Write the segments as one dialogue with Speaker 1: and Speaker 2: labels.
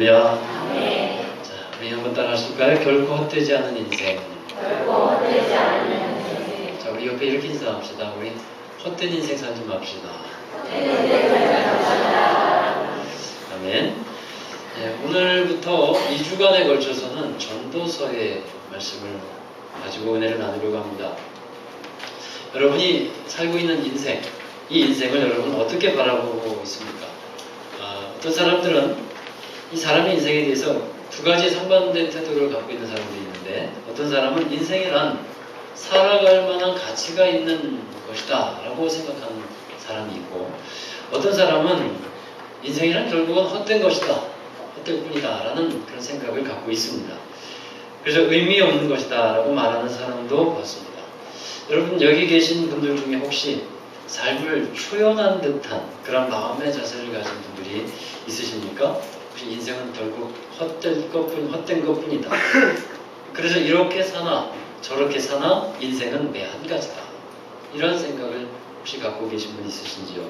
Speaker 1: 자, 우리 한번 따라 하실까요? 결코 헛되지 않은 인생. 자, 우리 옆에 이렇게 인사합시다. 우리 헛된 인생 살지 맙시다. 아멘. 네, 오늘부터 2주간에 걸쳐서는 전도서의 말씀을 가지고 은혜를 나누려고 합니다. 여러분이 살고 있는 인생, 이 인생을 여러분 어떻게 바라보고 있습니까? 어떤 사람들은 이 사람의 인생에 대해서 두 가지 상반된 태도를 갖고 있는 사람들이 있는데, 어떤 사람은 인생이란 살아갈 만한 가치가 있는 것이다 라고 생각하는 사람이 있고, 어떤 사람은 인생이란 결국은 헛된 것이다, 헛될 뿐이다 라는 그런 생각을 갖고 있습니다. 그래서 의미 없는 것이다 라고 말하는 사람도 봤습니다. 여러분, 여기 계신 분들 중에 혹시 삶을 초연한 듯한 그런 마음의 자세를 가진 분들이 있으십니까? 혹시 인생은 결국 헛된 것뿐이다. 그래서 이렇게 사나 저렇게 사나 인생은 매 한 가지다. 이런 생각을 혹시 갖고 계신 분 있으신지요?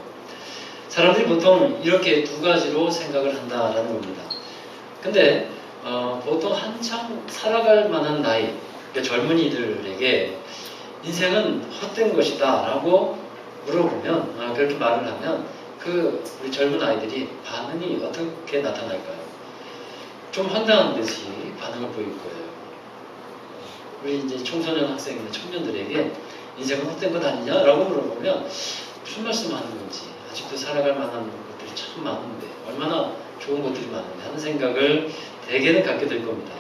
Speaker 1: 사람들이 보통 이렇게 두 가지로 생각을 한다라는 겁니다. 근데 보통 한창 살아갈 만한 나이, 그러니까 젊은이들에게 인생은 헛된 것이다 라고 물어보면, 그렇게 말을 하면 우리 젊은 아이들이 반응이 어떻게 나타날까요? 좀 황당한 듯이 반응을 보일 거예요. 우리 이제 청소년 학생이나 청년들에게 인생은 헛된 것 아니냐? 라고 물어보면 무슨 말씀 하는 건지, 아직도 살아갈 만한 것들이 참 많은데, 얼마나 좋은 것들이 많은데 하는 생각을 대개는 갖게 될 겁니다.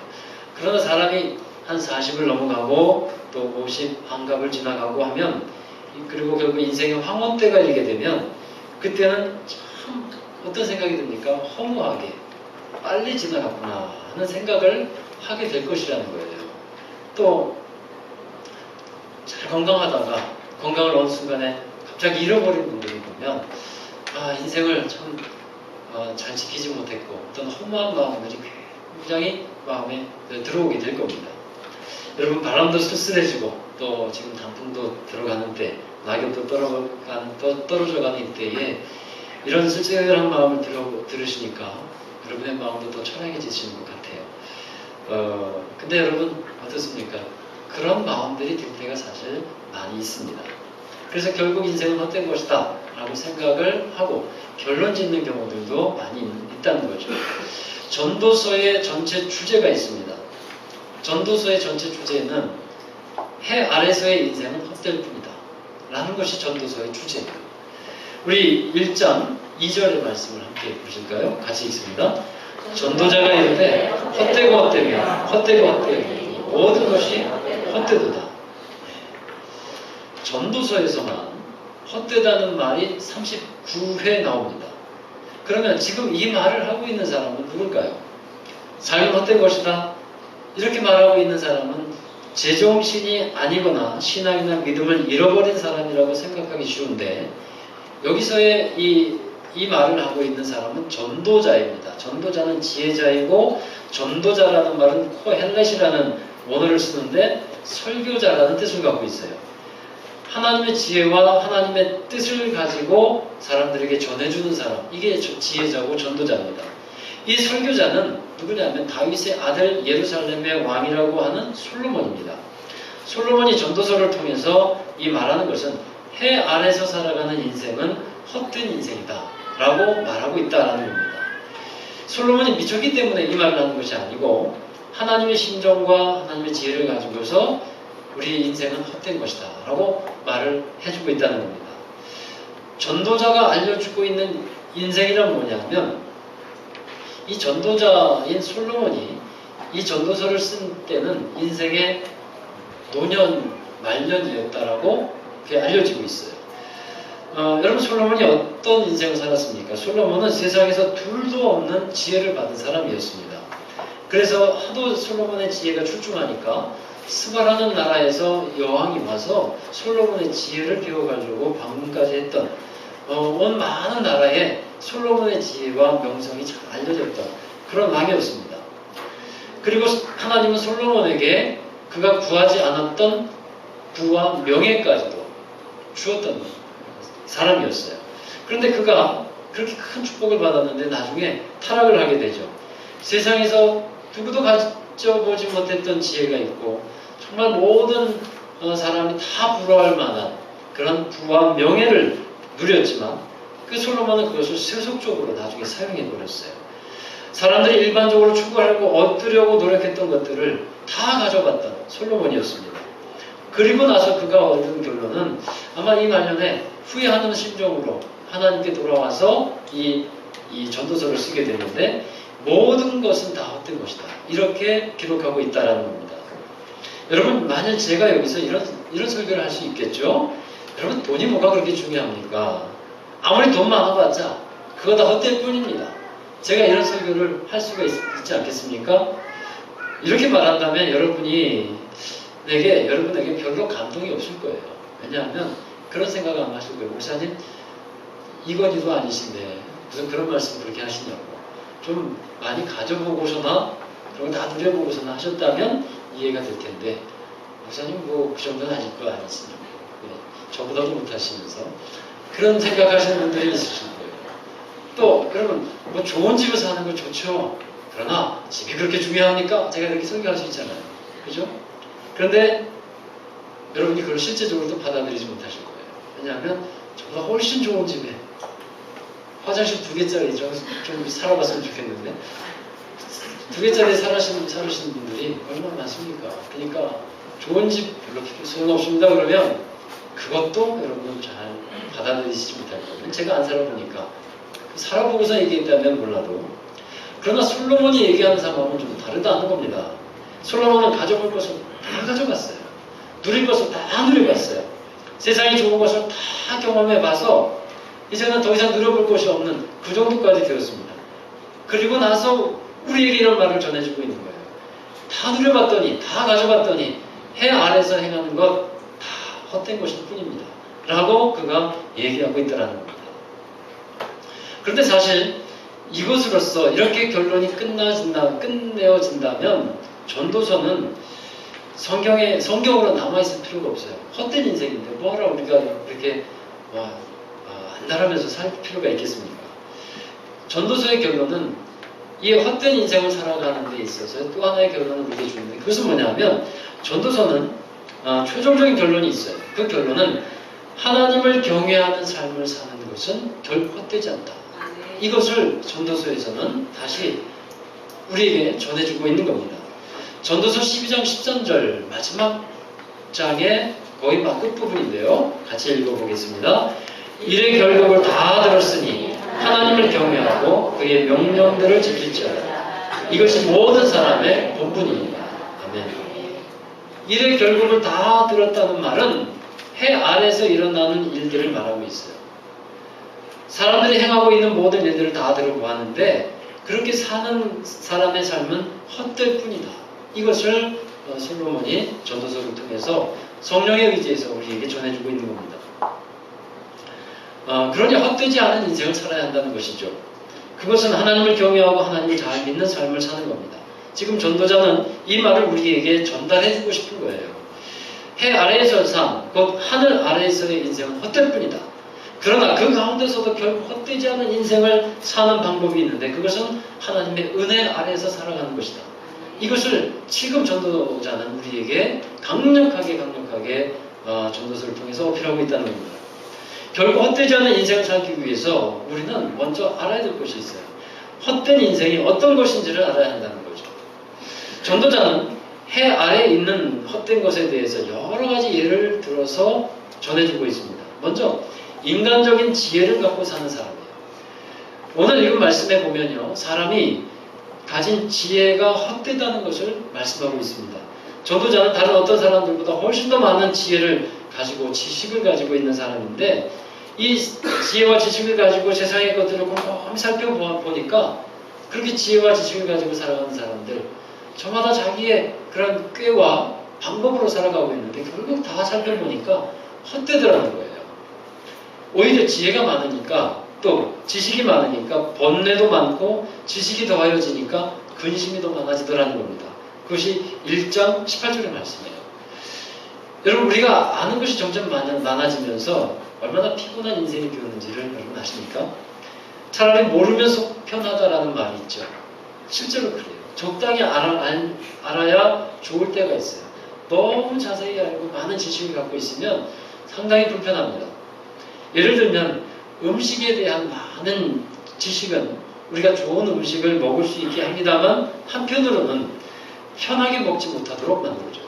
Speaker 1: 그러나 사람이 한 40을 넘어가고 또 50 한갑을 지나가고 하면, 그리고 결국 인생의 황혼때가 이르게 되면, 그때는 참 어떤 생각이 듭니까? 허무하게 빨리 지나갔구나 하는 생각을 하게 될 것이라는 거예요. 또 잘 건강하다가 건강을 어느 순간에 갑자기 잃어버린 분들을 보면, 인생을 참 잘 지키지 못했고, 어떤 허무한 마음들이 굉장히 마음에 들어오게 될 겁니다. 여러분, 바람도 쓸쓸해지고 또 지금 단풍도 들어가는 때, 낙엽도 떨어져가는 이때에 이런 쓸쓸한 마음을 들으시니까 여러분의 마음도 더 초라해지시는 것 같아요. 근데 여러분 어떻습니까? 그런 마음들이 들 때가 사실 많이 있습니다. 그래서 결국 인생은 헛된 것이다 라고 생각을 하고 결론 짓는 경우들도 많이 있다는 거죠. 전도서의 전체 주제가 있습니다. 전도서의 전체 주제는 해 아래서의 인생은 헛될 뿐이다 라는 것이 전도서의 주제예요. 우리 1장 2절의 말씀을 함께 보실까요? 같이 읽습니다. 전도자가 이르되 헛되고 헛되며 헛되고 헛되며 모든 것이 헛되도다. 전도서에서만 헛되다는 말이 39회 나옵니다. 그러면 지금 이 말을 하고 있는 사람은 누굴까요? 삶은 헛된 것이다 이렇게 말하고 있는 사람은 제정신이 아니거나 신앙이나 믿음을 잃어버린 사람이라고 생각하기 쉬운데, 여기서의 이 말을 하고 있는 사람은 전도자입니다. 전도자는 지혜자이고, 전도자라는 말은 코헬렛이라는 원어를 쓰는데 설교자라는 뜻을 갖고 있어요. 하나님의 지혜와 하나님의 뜻을 가지고 사람들에게 전해주는 사람, 이게 지혜자고 전도자입니다. 이 설교자는 누구냐면 다윗의 아들 예루살렘의 왕이라고 하는 솔로몬입니다. 솔로몬이 전도서를 통해서 이 말하는 것은 해 아래서 살아가는 인생은 헛된 인생이다 라고 말하고 있다는 겁니다. 솔로몬이 미쳤기 때문에 이 말을 하는 것이 아니고, 하나님의 심정과 하나님의 지혜를 가지고서 우리 인생은 헛된 것이다 라고 말을 해주고 있다는 겁니다. 전도자가 알려주고 있는 인생이란 뭐냐면, 이 전도자인 솔로몬이 이 전도서를 쓴 때는 인생의 노년 말년이었다라고 알려지고 있어요. 여러분, 솔로몬이 어떤 인생을 살았습니까? 솔로몬은 세상에서 둘도 없는 지혜를 받은 사람이었습니다. 그래서 하도 솔로몬의 지혜가 출중하니까 스바라는 나라에서 여왕이 와서 솔로몬의 지혜를 배워가지고 방문까지 했던, 온 많은 나라에 솔로몬의 지혜와 명성이 잘 알려졌던 그런 왕이었습니다. 그리고 하나님은 솔로몬에게 그가 구하지 않았던 부와 명예까지도 주었던 사람이었어요. 그런데 그가 그렇게 큰 축복을 받았는데 나중에 타락을 하게 되죠. 세상에서 누구도 가져보지 못했던 지혜가 있고 정말 모든 사람이 다 부러워할 만한 그런 부와 명예를 누렸지만 그 솔로몬은 그것을 세속적으로 나중에 사용해 버렸어요. 사람들이 일반적으로 추구하려고 얻으려고 노력했던 것들을 다 가져갔던 솔로몬이었습니다. 그리고 나서 그가 얻은 결론은 아마 이 말년에 후회하는 심정으로 하나님께 돌아와서 이 전도서를 쓰게 되는데 모든 것은 다 헛된 것이다. 이렇게 기록하고 있다라는 겁니다. 여러분, 만약 제가 여기서 이런 설교를 할 수 있겠죠? 여러분, 돈이 뭐가 그렇게 중요합니까? 아무리 돈 많아봤자 그거 다 헛될 뿐입니다. 제가 이런 설교를 할 수가 있지 않겠습니까? 이렇게 말한다면 여러분에게 별로 감동이 없을 거예요. 왜냐하면 그런 생각 안 하실 거예요. 목사님, 이건희도 아니신데 무슨 그런 말씀 그렇게 하시냐고. 좀 많이 가져보고서나 그런 거 다 누려보고서나 하셨다면 이해가 될 텐데 목사님 뭐 그 정도는 아닐 거 아니시냐고. 네, 저보다도 못하시면서 그런 생각하시는 분들이 있으실 거예요. 또 그러면 뭐 좋은 집에 사는 거 좋죠. 그러나 집이 그렇게 중요합니까? 제가 이렇게 설교할 수 있잖아요. 그죠? 그런데 여러분이 그걸 실제적으로도 받아들이지 못하실 거예요. 왜냐하면 저보다 훨씬 좋은 집에 화장실 2개짜리 좀 살아봤으면 좋겠는데 2개짜리 살으시는 분들이 얼마나 많습니까? 그러니까 좋은 집 별로 소용없습니다. 그러면 그것도 여러분은 잘 받아들이시지 못할 거예요. 제가 안 살아보니까 살아보고서 얘기했다면 몰라도 그러나 솔로몬이 얘기하는 상황은 좀 다르다는 겁니다. 솔로몬은 가져볼 것을 다 가져갔어요. 누릴 것을 다 누려봤어요. 세상이 좋은 것을 다 경험해봐서 이제는 더 이상 누려볼 것이 없는 그 정도까지 되었습니다. 그리고 나서 우리에게 이런 말을 전해주고 있는 거예요. 다 누려봤더니, 다 가져봤더니 해 아래서 행하는 것 다 헛된 것일 뿐입니다. 라고 그가 얘기하고 있다는 겁니다. 그런데 사실 이것으로서 이렇게 결론이 끝내어진다면 전도서는 성경으로 남아있을 필요가 없어요. 헛된 인생인데 뭐하러 우리가 이렇게 안달하면서 살 필요가 있겠습니까? 전도서의 결론은 이 헛된 인생을 살아가는 데 있어서 또 하나의 결론을 우리에게 주는데 그것은 뭐냐면 전도서는 최종적인 결론이 있어요. 그 결론은 하나님을 경외하는 삶을 사는 것은 결코 헛되지 않다. 이것을 전도서에서는 다시 우리에게 전해주고 있는 겁니다. 전도서 12장 13절 마지막 장의 거의 막 끝부분인데요. 같이 읽어보겠습니다. 일의 결국을 다 들었으니 하나님을 경외하고 그의 명령들을 지킬지어다. 이것이 모든 사람의 본분입니다. 아멘. 일의 결국을 다 들었다는 말은 해 아래서 일어나는 일들을 말하고 있어요. 사람들이 행하고 있는 모든 일들을 다 들어보았는데 그렇게 사는 사람의 삶은 헛될 뿐이다. 이것을 솔로몬이 전도서를 통해서 성령의 의지에서 우리에게 전해주고 있는 겁니다. 그러니 헛되지 않은 인생을 살아야 한다는 것이죠. 그것은 하나님을 경외하고 하나님을 잘 믿는 삶을 사는 겁니다. 지금 전도자는 이 말을 우리에게 전달해주고 싶은 거예요. 해 아래에서의 삶, 곧 하늘 아래에서의 인생은 헛될 뿐이다. 그러나 그 가운데서도 결국 헛되지 않은 인생을 사는 방법이 있는데 그것은 하나님의 은혜 아래에서 살아가는 것이다. 이것을 지금 전도자는 우리에게 강력하게 전도서를 통해서 어필하고 있다는 겁니다. 결국 헛되지 않은 인생을 살기 위해서 우리는 먼저 알아야 될 것이 있어요. 헛된 인생이 어떤 것인지를 알아야 한다는 거죠. 전도자는 해 아래에 있는 헛된 것에 대해서 여러 가지 예를 들어서 전해주고 있습니다. 먼저 인간적인 지혜를 갖고 사는 사람이에요. 오늘 읽은 말씀에 보면요, 사람이 가진 지혜가 헛되다는 것을 말씀하고 있습니다. 전도자는 다른 어떤 사람들보다 훨씬 더 많은 지혜를 가지고 지식을 가지고 있는 사람인데 이 지혜와 지식을 가지고 세상의 것들을 곰곰이 살펴보니까 그렇게 지혜와 지식을 가지고 살아가는 사람들 저마다 자기의 그런 꾀와 방법으로 살아가고 있는데 결국 다 살펴보니까 헛되더라는 거예요. 오히려 지혜가 많으니까 또 지식이 많으니까 번뇌도 많고 지식이 더하여지니까 근심이 더 많아지더라는 겁니다. 그것이 1장 18절의 말씀이에요. 여러분 우리가 아는 것이 점점 많아지면서 얼마나 피곤한 인생이 되었는지를 여러분 아십니까? 차라리 모르면 속 편하다라는 말이 있죠. 실제로 그래요. 적당히 알아야 좋을 때가 있어요. 너무 자세히 알고 많은 지식을 갖고 있으면 상당히 불편합니다. 예를 들면 음식에 대한 많은 지식은 우리가 좋은 음식을 먹을 수 있게 합니다만 한편으로는 편하게 먹지 못하도록 만들어줘요.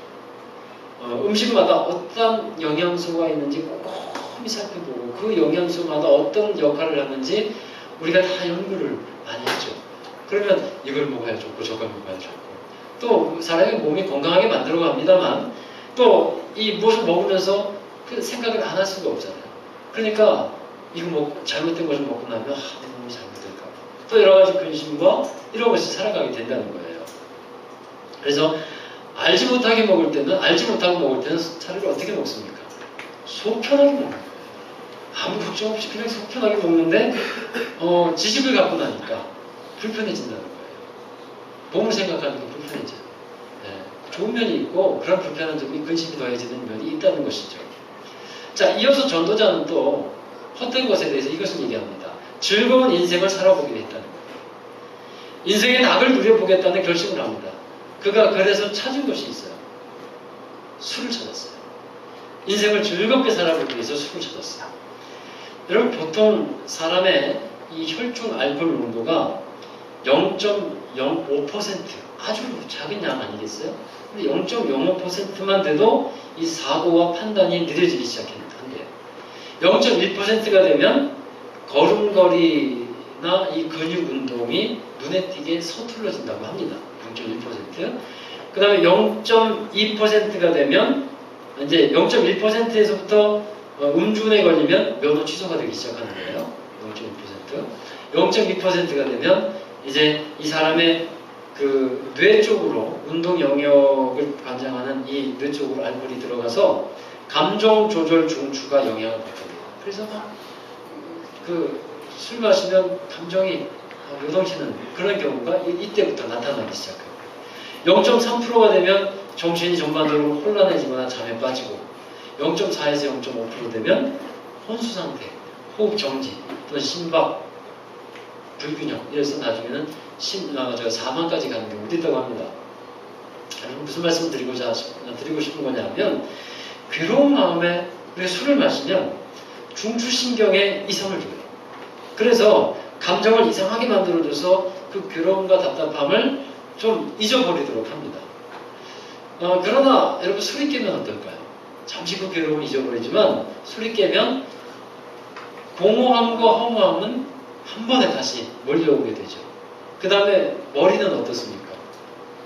Speaker 1: 음식마다 어떤 영양소가 있는지 꼼꼼히 살펴보고 그 영양소마다 어떤 역할을 하는지 우리가 다 연구를 많이 했죠. 그러면 이걸 먹어야 좋고 저걸 먹어야 좋고 또 사람의 몸이 건강하게 만들어 갑니다만 또 이 무엇을 먹으면서 그 생각을 안 할 수가 없잖아요. 그러니까 이거 잘못된 것을 먹고 나면 내 몸이 잘못될까 또 여러 가지 근심과 이런 것이 살아가게 된다는 거예요. 그래서 알지 못하게 먹을 때는 알지 못하고 먹을 때는 차라리 어떻게 먹습니까? 속 편하게 먹는 거예요. 아무 걱정 없이 그냥 속 편하게 먹는데 지식을 갖고 나니까 불편해진다는 거예요. 몸을 생각하니까 불편해져요. 네. 좋은 면이 있고 그런 불편한 점이 근심이 더해지는 면이 있다는 것이죠. 자, 이어서 전도자는 또 헛된 것에 대해서 이것을 얘기합니다. 즐거운 인생을 살아보기로 했다는 거예요. 인생의 낙을 누려보겠다는 결심을 합니다. 그가 그래서 찾은 것이 있어요. 술을 찾았어요. 인생을 즐겁게 살아보기 위해서 술을 찾았어요. 여러분 보통 사람의 이 혈중 알코올 농도가 0.05% 아주 작은 양 아니겠어요? 근데 0.05%만 돼도 이 사고와 판단이 느려지기 시작한대요. 0.1%가 되면 걸음걸이나 이 근육 운동이 눈에 띄게 서툴러진다고 합니다. 0.1%. 그 다음에 0.2%가 되면 이제 0.1%에서부터 음주운에 걸리면 면허 취소가 되기 시작하는 거예요. 0.2%. 0.2%가 되면 이제 이 사람의 그 뇌 쪽으로 운동 영역을 관장하는 이 뇌 쪽으로 알코올이 들어가서 감정 조절 중추가 영향을 받거든요. 그래서 술 마시면 감정이 요동치는 그런 경우가 이때부터 나타나기 시작해요. 0.3%가 되면 정신이 전반적으로 혼란해지거나 잠에 빠지고 0.4에서 0.5% 되면 혼수 상태, 호흡 정지 또는 심박 불균형 이래서 나중에는 사망까지 가는 경우도 있다고 합니다. 무슨 말씀을 드리고 싶은 거냐면 괴로운 마음에 우리가 술을 마시면 중추신경에 이상을 줘요. 그래서 감정을 이상하게 만들어줘서 그 괴로움과 답답함을 좀 잊어버리도록 합니다. 그러나 여러분 술이 깨면 어떨까요? 잠시 그 괴로움을 잊어버리지만 술이 깨면 공허함과 허무함은 한 번에 다시 몰려오게 되죠. 그 다음에 머리는 어떻습니까?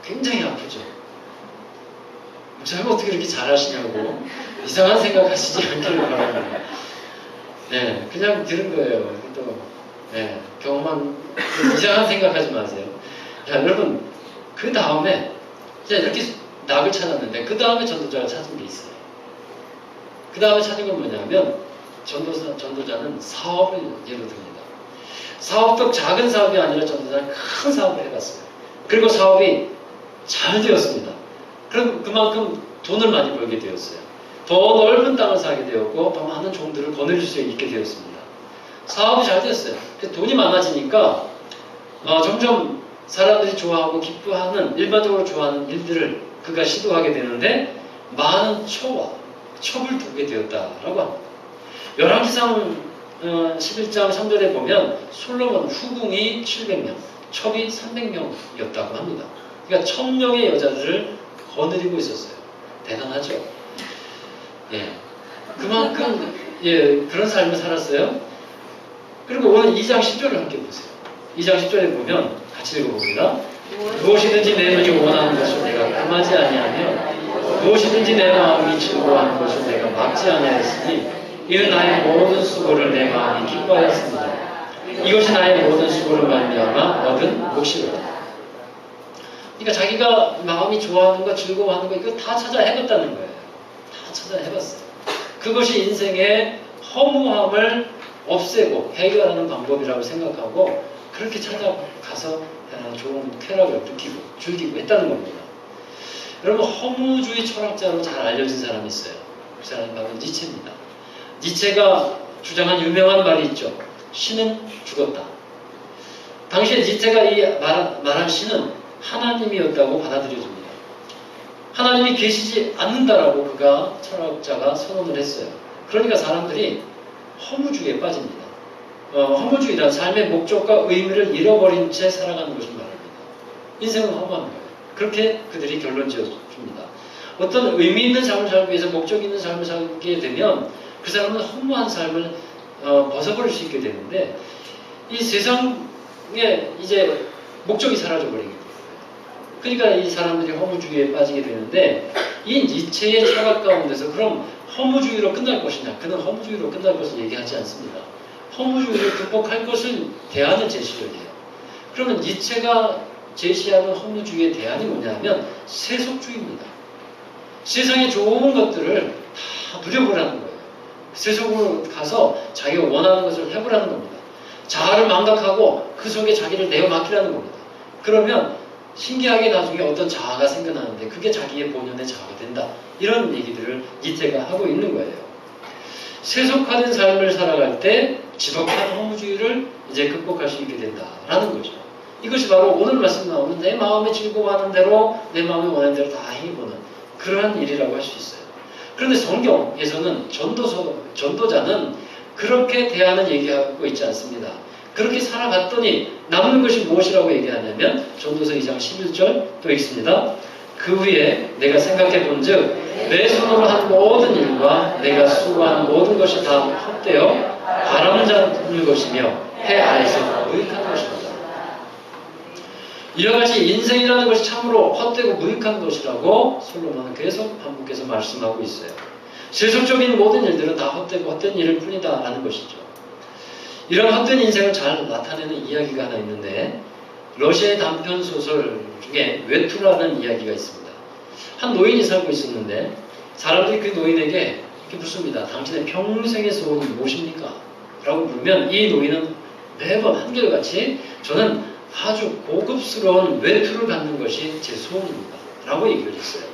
Speaker 1: 굉장히 아프죠. 제가 어떻게 이렇게 잘하시냐고 이상한 생각 하시지 않기를 바랍니다. 네, 그냥 들은 거예요. 또 경험한 이상한 생각하지 마세요. 자, 여러분 그 다음에 이렇게 낙을 찾았는데 그 다음에 전도자가 찾은 게 있어요. 그 다음에 찾은 건 뭐냐면 전도자는 사업을 예로 듭니다. 사업도 작은 사업이 아니라 전도자는 큰 사업을 해봤어요. 그리고 사업이 잘 되었습니다. 그럼 그만큼 돈을 많이 벌게 되었어요. 더 넓은 땅을 사게 되었고 더 많은 종들을 거느릴 수 있게 되었습니다. 사업이 잘 됐어요. 돈이 많아지니까 점점 사람들이 좋아하고 기뻐하는 일반적으로 좋아하는 일들을 그가 시도하게 되는데 많은 첩을 두게 되었다라고 합니다. 열왕기상 11장 3절에 보면 솔로몬 후궁이 700명, 첩이 300명이었다고 합니다. 그러니까 1000명의 여자들을 거느리고 있었어요. 대단하죠? 예. 그만큼 그런 삶을 살았어요. 그리고 오늘 2장 10절을 함께 보세요. 2장 10절에 보면 같이 읽어봅니다. 무엇이든지 내 눈이 원하는 것을 내가 금하지 아니하며 무엇이든지 내 마음이 즐거워하는 것을 내가 막지 아니하였으니 이는 나의 모든 수고를 내 마음이 기뻐하였습니다. 이것이 나의 모든 수고를 말미암아 얻은 몫이로다. 그러니까 자기가 마음이 좋아하는 거, 즐거워하는 거 이거 다 찾아 해봤다는 거예요. 다 찾아 해봤어요. 그것이 인생의 허무함을 없애고 해결하는 방법이라고 생각하고 그렇게 찾아가서 좋은 쾌락을 느끼고 즐기고 했다는 겁니다. 여러분 허무주의 철학자로 잘 알려진 사람이 있어요. 그 사람이 바로 니체입니다. 니체가 주장한 유명한 말이 있죠. 신은 죽었다. 당시에 니체가 말한 신은 하나님이었다고 받아들여집니다. 하나님이 계시지 않는다라고 그가 철학자가 선언을 했어요. 그러니까 사람들이 허무주의에 빠집니다. 허무주의란 삶의 목적과 의미를 잃어버린 채 살아가는 것을 말합니다. 인생은 허무한 거예요. 그렇게 그들이 결론 지어줍니다. 어떤 의미 있는 삶을 살기 위해서 목적 있는 삶을 살게 되면 그 사람은 허무한 삶을 벗어버릴 수 있게 되는데 이 세상에 이제 목적이 사라져버리게 돼요. 그러니까 이 사람들이 허무주의에 빠지게 되는데 이 니체의 철학 가운데서 그럼 허무주의로 끝날 것이냐? 그는 허무주의로 끝날 것을 얘기하지 않습니다. 허무주의를 극복할 것을 대안을 제시를 해요. 그러면 니체가 제시하는 허무주의의 대안이 뭐냐면 세속주의입니다. 세상에 좋은 것들을 다 누려보라는 거예요. 세속으로 가서 자기가 원하는 것을 해보라는 겁니다. 자아를 망각하고 그 속에 자기를 내어 맡기라는 겁니다. 그러면 신기하게 나중에 어떤 자아가 생겨나는데 그게 자기의 본연의 자아가 된다. 이런 얘기들을 니체가 하고 있는 거예요. 세속화된 삶을 살아갈 때 지독한 허무주의를 이제 극복할 수 있게 된다라는 거죠. 이것이 바로 오늘 말씀 나오는 내 마음에 즐거워하는 대로 내 마음에 원하는 대로 다 행해보는 그러한 일이라고 할 수 있어요. 그런데 성경에서는 전도자는 그렇게 대안을 얘기하고 있지 않습니다. 그렇게 살아갔더니 남는 것이 무엇이라고 얘기하냐면 전도서 2장 11절 또 읽습니다. 그 후에 내가 생각해 본즉 내 손으로 한 모든 일과 내가 수고한 모든 것이 다 헛되어 바람잡는 것이며 해 아래서 무익한 것입니다. 이와 같이 인생이라는 것이 참으로 헛되고 무익한 것이라고 솔로몬은 계속 반복해서 말씀하고 있어요. 세속적인 모든 일들은 다 헛되고 헛된 일일 뿐이다라는 것이죠. 이런 헛된 인생을 잘 나타내는 이야기가 하나 있는데 러시아의 단편 소설 중에 외투라는 이야기가 있습니다. 한 노인이 살고 있었는데 사람들이 그 노인에게 이렇게 묻습니다. 당신의 평생의 소원이 무엇입니까? 라고 물으면 이 노인은 매번 한결같이 저는 아주 고급스러운 외투를 갖는 것이 제 소원입니다. 라고 얘기를 했어요.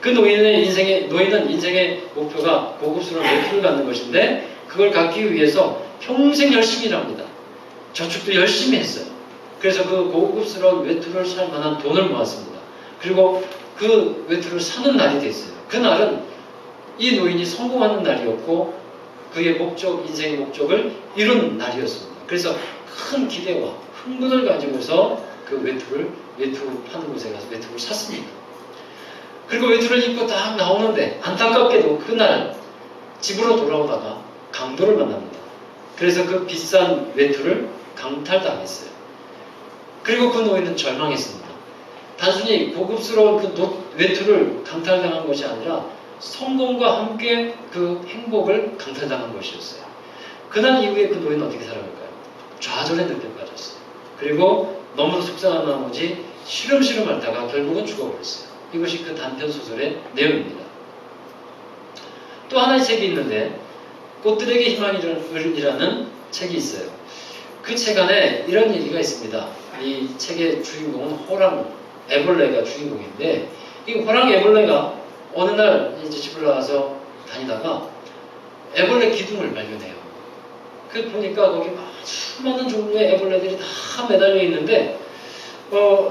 Speaker 1: 그 노인은 인생의 목표가 고급스러운 외투를 갖는 것인데 그걸 갖기 위해서 평생 열심히 일합니다. 저축도 열심히 했어요. 그래서 그 고급스러운 외투를 살 만한 돈을 모았습니다. 그리고 그 외투를 사는 날이 됐어요. 그날은 이 노인이 성공하는 날이었고 그의 인생의 목적을 이룬 날이었습니다. 그래서 큰 기대와 흥분을 가지고서 그 외투 파는 곳에 가서 외투를 샀습니다. 그리고 외투를 입고 딱 나오는데 안타깝게도 그날 집으로 돌아오다가 강도를 만납니다. 그래서 그 비싼 외투를 강탈당했어요. 그리고 그 노인은 절망했습니다. 단순히 고급스러운 그 외투를 강탈당한 것이 아니라 성공과 함께 그 행복을 강탈당한 것이었어요. 그날 이후에 그 노인은 어떻게 살아갈까요? 좌절의 늪에 빠졌어요. 그리고 너무도 속상한 나머지 시름시름 앓다가 결국은 죽어버렸어요. 이것이 그 단편 소설의 내용입니다. 또 하나의 책이 있는데 꽃들에게 희망이라는 책이 있어요. 그 책 안에 이런 얘기가 있습니다. 이 책의 주인공은 호랑 애벌레가 주인공인데 이 호랑 애벌레가 어느 날 이제 집을 나와서 다니다가 애벌레 기둥을 발견해요. 그 보니까 거기 수많은 종류의 애벌레들이 다 매달려 있는데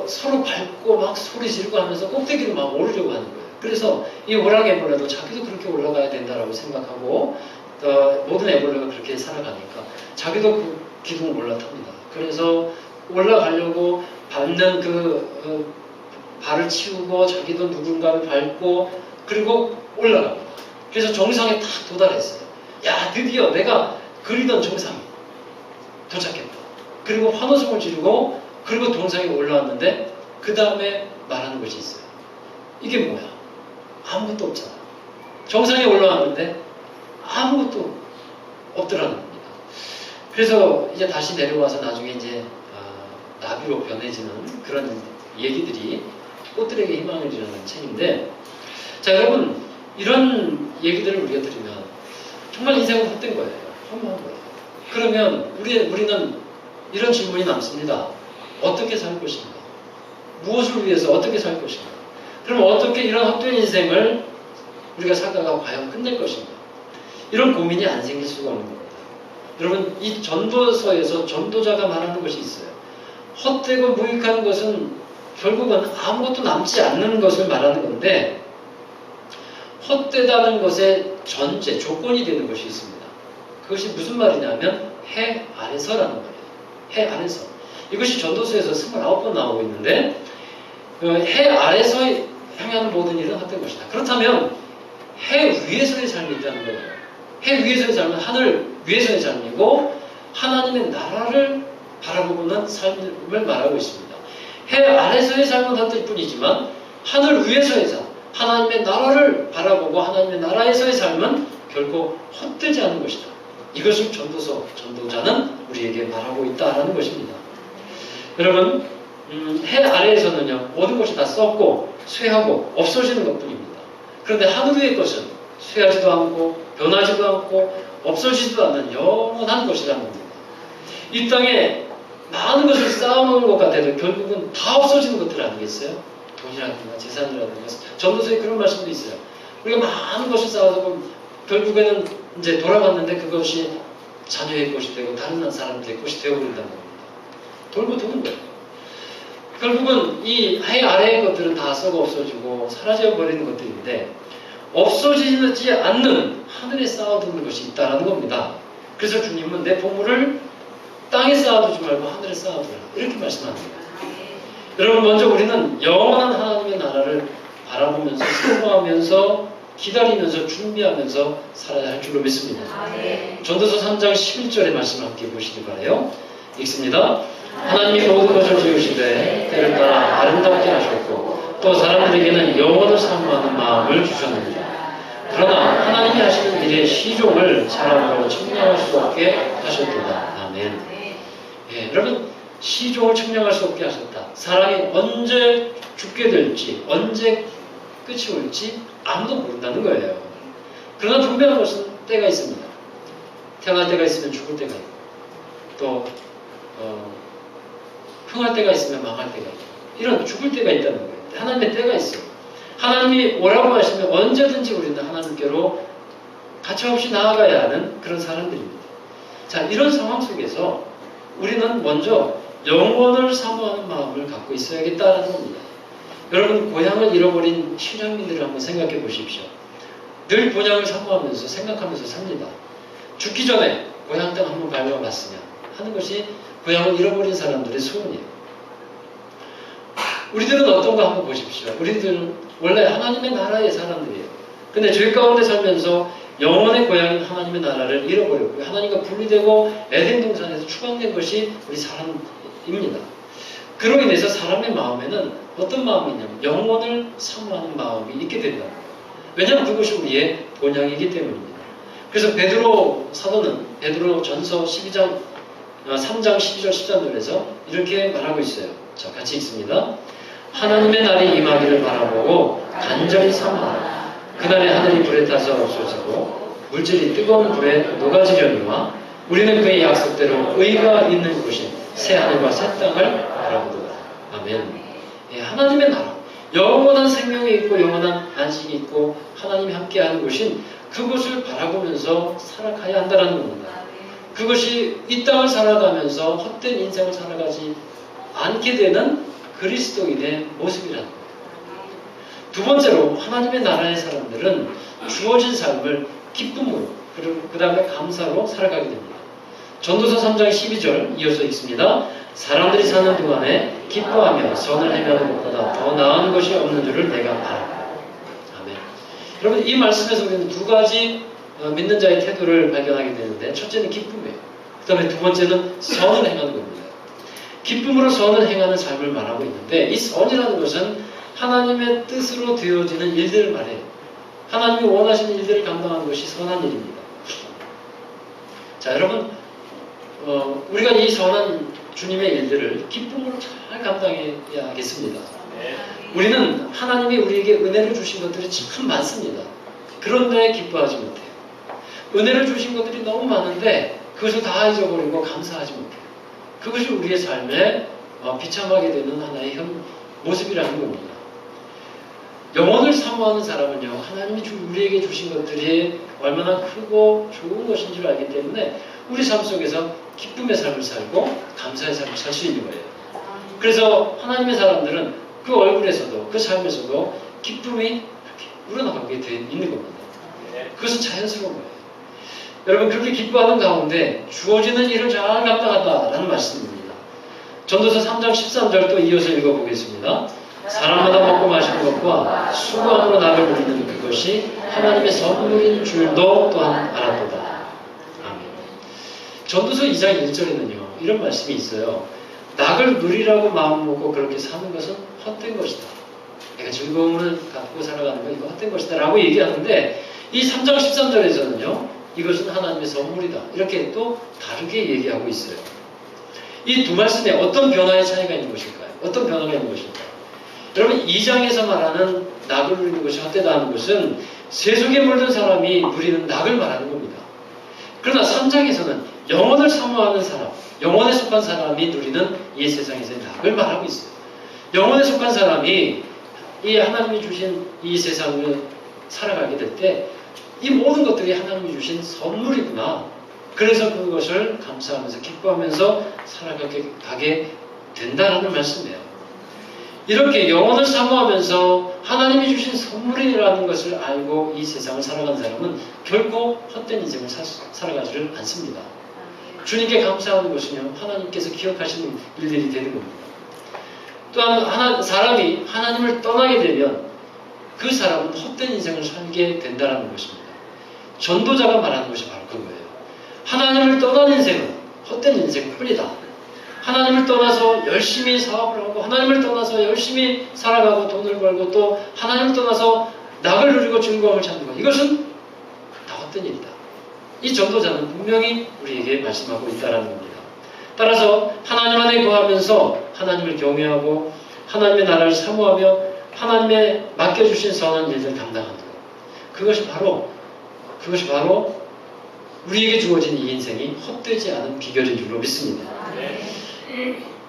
Speaker 1: 서로 밟고 막 소리 지르고 하면서 꼭대기로 막 오르려고 하는 거예요. 그래서 이 호랑 애벌레도 자기도 그렇게 올라가야 된다라고 생각하고 모든 애벌레가 그렇게 살아가니까 자기도 그 기둥을 올라탑니다. 그래서 올라가려고 밟는 발을 치우고 자기도 누군가를 밟고 그리고 올라갑니다. 그래서 정상에 딱 도달했어요. 야, 드디어 내가 그리던 정상에 도착했다. 그리고 환호성을 지르고 그리고 정상에 올라왔는데 그 다음에 말하는 것이 있어요. 이게 뭐야? 아무것도 없잖아. 정상에 올라왔는데 아무것도 없더라는 겁니다. 그래서 이제 다시 내려와서 나중에 이제 나비로 변해지는 그런 얘기들이 꽃들에게 희망을 주는 책인데, 자 여러분, 이런 얘기들을 우리가 들으면 정말 인생은 헛된 거예요. 허무한 거예요. 그러면 우리는 이런 질문이 남습니다. 어떻게 살 것인가? 무엇을 위해서 어떻게 살 것인가? 그럼 어떻게 이런 헛된 인생을 우리가 살다가 과연 끝낼 것인가? 이런 고민이 안 생길 수가 없는 겁니다. 여러분, 이 전도서에서 전도자가 말하는 것이 있어요. 헛되고 무익한 것은 결국은 아무것도 남지 않는 것을 말하는 건데, 헛되다는 것의 전제, 조건이 되는 것이 있습니다. 그것이 무슨 말이냐면 해 아래서라는 말이에요. 해 아래서. 이것이 전도서에서 29번 나오고 있는데, 해 아래서 행하는 모든 일은 헛된 것이다. 그렇다면 해 위에서의 삶이 있다는 거예요. 해 위에서의 삶은 하늘 위에서의 삶이고 하나님의 나라를 바라보는 삶을 말하고 있습니다. 해 아래서의 삶은 헛될 뿐이지만 하늘 위에서의 삶, 하나님의 나라를 바라보고 하나님의 나라에서의 삶은 결코 헛되지 않은 것이다. 이것을 전도자는 우리에게 말하고 있다는 것입니다. 여러분, 해 아래에서는요, 모든 것이 다 썩고 쇠하고 없어지는 것뿐입니다. 그런데 하늘 위의 것은 쇠하지도 않고 변하지도 않고 없어지지도 않는 영원한 것이라는 겁니다. 이 땅에 많은 것을 쌓아놓은 것 같아도 결국은 다 없어지는 것들 아니겠어요? 돈이라든가 재산이라든가. 전도서에 그런 말씀도 있어요. 우리가 많은 것을 쌓아서 결국에는 이제 돌아갔는데 그것이 자녀의 것이 되고 다른 사람들의 것이 되어버린다는 겁니다. 돌고 도는 거예요. 결국은 이 해 아래의 것들은 다 썩어 없어지고 사라져 버리는 것들인데, 없어지지 않는 하늘에 쌓아두는 것이 있다는 겁니다. 그래서 주님은 내 보물을 땅에 쌓아두지 말고 하늘에 쌓아두라, 이렇게 말씀합니다. 여러분, 먼저 우리는 영원한 하나님의 나라를 바라보면서 사모하면서 기다리면서 준비하면서 살아야 할 줄로 믿습니다. 전도서 3장 11절의 말씀을 함께 보시기 바라요. 읽습니다. 하나님이 모든 것을 지으시되 때를 따라 아름답게 하셨고 또 사람들에게는 영원을 사모하는 마음을 주셨느니라. 그러나 하나님이 하시는 일의 시종을 사람으로 측량할 수 없게 하셨도다. 아멘. 예, 여러분, 시종을 측량할 수 없게 하셨다. 사람이 언제 죽게 될지, 언제 끝이 올지 아무도 모른다는 거예요. 그러나 분명한 것은 때가 있습니다. 태어날 때가 있으면 죽을 때가 있고, 또 흥할 때가 있으면 망할 때가 있고, 이런 죽을 때가 있다는 거예요. 하나님의 때가 있어요. 하나님이 오라고 하시면 언제든지 우리는 하나님께로 가차없이 나아가야 하는 그런 사람들입니다. 자, 이런 상황 속에서 우리는 먼저 영원을 사모하는 마음을 갖고 있어야겠다는 겁니다. 여러분, 고향을 잃어버린 실향민들을 한번 생각해 보십시오. 늘 본향을 사모하면서 생각하면서 삽니다. 죽기 전에 고향 땅 한번 밟아봤으면 하는 것이 고향을 잃어버린 사람들의 소원이에요. 우리들은 어떤가 한번 보십시오. 우리들은 원래 하나님의 나라의 사람들이에요. 근데 죄 가운데 살면서 영원의 고향인 하나님의 나라를 잃어버렸고요. 하나님과 분리되고 에덴 동산에서 추방된 것이 우리 사람입니다. 그로 인해서 사람의 마음에는 어떤 마음이 있냐면 영원을 사모하는 마음이 있게 된다. 왜냐하면 그것이 우리의 본향이기 때문입니다. 그래서 베드로 사도는 베드로 전서 3장 12절 13절에서 이렇게 말하고 있어요. 자, 같이 읽습니다. 하나님의 날이 임하기를 바라보고 간절히 사모하라. 그날에 하늘이 불에 타서 없어지고 물질이 뜨거운 불에 녹아지려니와 우리는 그의 약속대로 의가 있는 곳인 새 하늘과 새 땅을 바라보도다. 아멘. 예, 하나님의 나라, 영원한 생명이 있고 영원한 안식이 있고 하나님이 함께하는 곳인 그곳을 바라보면서 살아가야 한다는 겁니다. 그것이 이 땅을 살아가면서 헛된 인생을 살아가지 않게 되는 그리스도인의 모습이라는 거예요. 두 번째로 하나님의 나라의 사람들은 주어진 삶을 기쁨으로 그리고 그 다음에 감사로 살아가게 됩니다. 전도서 3장 12절 이어서 읽습니다. 사람들이 사는 동안에 기뻐하며 선을 행하는 것보다 더 나은 것이 없는 줄을 내가 알아. 아멘. 여러분, 이 말씀에서 우리는 두 가지 믿는 자의 태도를 발견하게 되는데, 첫째는 기쁨이에요. 그 다음에 두 번째는 선을 행하는 겁니다. 기쁨으로 선을 행하는 삶을 말하고 있는데, 이 선이라는 것은 하나님의 뜻으로 되어지는 일들을 말해요. 하나님이 원하시는 일들을 감당하는 것이 선한 일입니다. 자, 여러분, 우리가 이 선한 주님의 일들을 기쁨으로 잘 감당해야겠습니다. 우리는 하나님이 우리에게 은혜를 주신 것들이 참 많습니다. 그런데 기뻐하지 못해요. 은혜를 주신 것들이 너무 많은데 그것을 다 잊어버리고 감사하지 못해요. 그것이 우리의 삶에 비참하게 되는 하나의 모습이라는 겁니다. 영원을 사모하는 사람은요, 하나님이 우리에게 주신 것들이 얼마나 크고 좋은 것인 줄 알기 때문에 우리 삶 속에서 기쁨의 삶을 살고 감사의 삶을 살 수 있는 거예요. 그래서 하나님의 사람들은 그 얼굴에서도 그 삶에서도 기쁨이 이렇게 우러나가게 돼 있는 겁니다. 그것은 자연스러운 거예요. 여러분 그렇게 기뻐하는 가운데 주어지는 일을 잘 감당한다라는 말씀입니다. 전도서 3장 13절 또 이어서 읽어보겠습니다. 사람마다 먹고 마시는 것과 수고함으로 나를 누리는 그것이 하나님의 선물인 줄도 또한 알았도다. 아멘. 전도서 2장 1절에는요 이런 말씀이 있어요. 낙을 누리라고 마음 먹고 그렇게 사는 것은 헛된 것이다. 내가 즐거움을 갖고 살아가는 건 이거 헛된 것이다 라고 얘기하는데 이 3장 13절에서는요 이것은 하나님의 선물이다 이렇게 또 다르게 얘기하고 있어요. 이 두 말씀에 어떤 변화의 차이가 있는 것일까요? 어떤 변화가 있는 것일까요? 여러분 2장에서 말하는 낙을 누리는 것이 헛되다는 것은 세속에 물든 사람이 누리는 낙을 말하는 겁니다. 그러나 3장에서는 영혼을 사모하는 사람, 영혼에 속한 사람이 누리는 이 세상에서의 낙을 말하고 있어요. 영혼에 속한 사람이 이 하나님이 주신 이 세상을 살아가게 될 때 이 모든 것들이 하나님이 주신 선물이구나. 그래서 그것을 감사하면서 기뻐하면서 살아가게 된다는 말씀이에요. 이렇게 영혼을 사모하면서 하나님이 주신 선물이라는 것을 알고 이 세상을 살아가는 사람은 결코 헛된 인생을 살아가지를 않습니다. 주님께 감사하는 것은요 하나님께서 기억하시는 일들이 되는 겁니다. 또한 사람이 하나님을 떠나게 되면 그 사람은 헛된 인생을 살게 된다는 것입니다. 전도자가 말하는 것이 바로 그거예요. 하나님을 떠난 인생은 헛된 인생뿐이다. 하나님을 떠나서 열심히 사업을 하고 하나님을 떠나서 열심히 살아가고 돈을 벌고 또 하나님을 떠나서 낙을 누리고 즐거움을 찾는 것 이것은 다 헛된 일이다. 이 전도자는 분명히 우리에게 말씀하고 있다는 겁니다. 따라서 하나님 안에 거하면서 하나님을 경외하고 하나님의 나라를 사모하며 하나님의 맡겨주신 선한 일을 감당하는 것 그것이 바로 우리에게 주어진 이 인생이 헛되지 않은 비결인 줄로 믿습니다.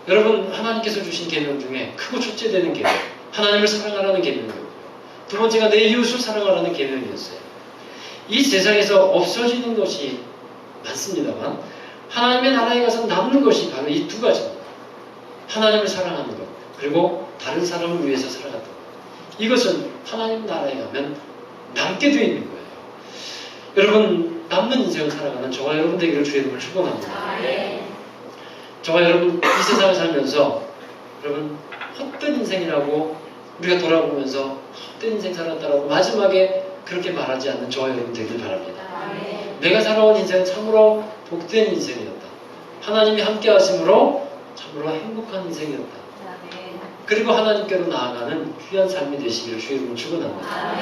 Speaker 1: 여러분 하나님께서 주신 계명 중에 크고 첫째 되는 계명 하나님을 사랑하라는 계명이었고요. 두 번째가 내 이웃을 사랑하라는 계명이었어요. 이 세상에서 없어지는 것이 많습니다만 하나님의 나라에 가서 남는 것이 바로 이 두 가지입니다. 하나님을 사랑하는 것 그리고 다른 사람을 위해서 살아갔던 것 이것은 하나님 나라에 가면 남게 되어 있는 거예요. 여러분 남는 인생을 살아가는 저와 여러분 되기를 주의 이름으로 축원합니다. 저와 여러분 이 세상을 살면서 여러분 헛된 인생이라고 우리가 돌아보면서 헛된 인생 살았다라고 마지막에 그렇게 말하지 않는 저와 여러분 되길 바랍니다. 내가 살아온 인생은 참으로 복된 인생이었다. 하나님이 함께 하심으로 참으로 행복한 인생이었다. 그리고 하나님께로 나아가는 귀한 삶이 되시기를 주의 이름으로 축원합니다.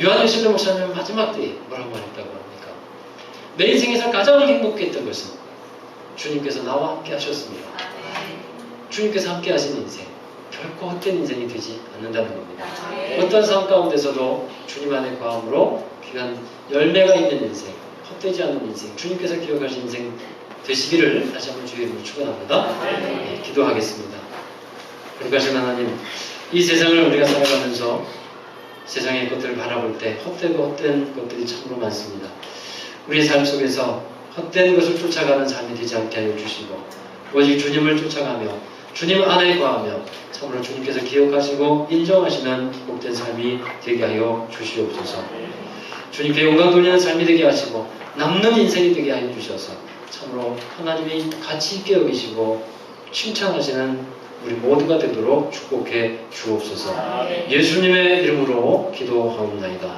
Speaker 1: 요한일실레 목사님은 마지막 때에 뭐라고 말했다고 합니까? 내 인생에서 가장 행복했던 것은 주님께서 나와 함께 하셨습니다. 주님께서 함께 하신 인생 결코 헛된 인생이 되지 않는다는 겁니다. 어떤 삶 가운데서도 주님 안에 거함으로 귀한 열매가 있는 인생 헛되지 않는 인생 주님께서 기억하신 인생 되시기를 다시 한번 주의 이름으로 축원합니다. 네, 기도하겠습니다. 거룩하신 하나님 이 세상을 우리가 살아가면서 세상의 것들을 바라볼 때 헛되고 헛된 것들이 참으로 많습니다. 우리의 삶 속에서 헛된 것을 쫓아가는 삶이 되지 않게 하여 주시고 오직 주님을 쫓아가며 주님 안에 거하며 참으로 주님께서 기억하시고 인정하시는 복된 삶이 되게 하여 주시옵소서. 주님께 영광 돌리는 삶이 되게 하시고 남는 인생이 되게 하여 주셔서 참으로 하나님이 가치 있게 여기시고 칭찬하시는 우리 모두가 되도록 축복해 주옵소서. 예수님의 이름으로 기도하옵나이다.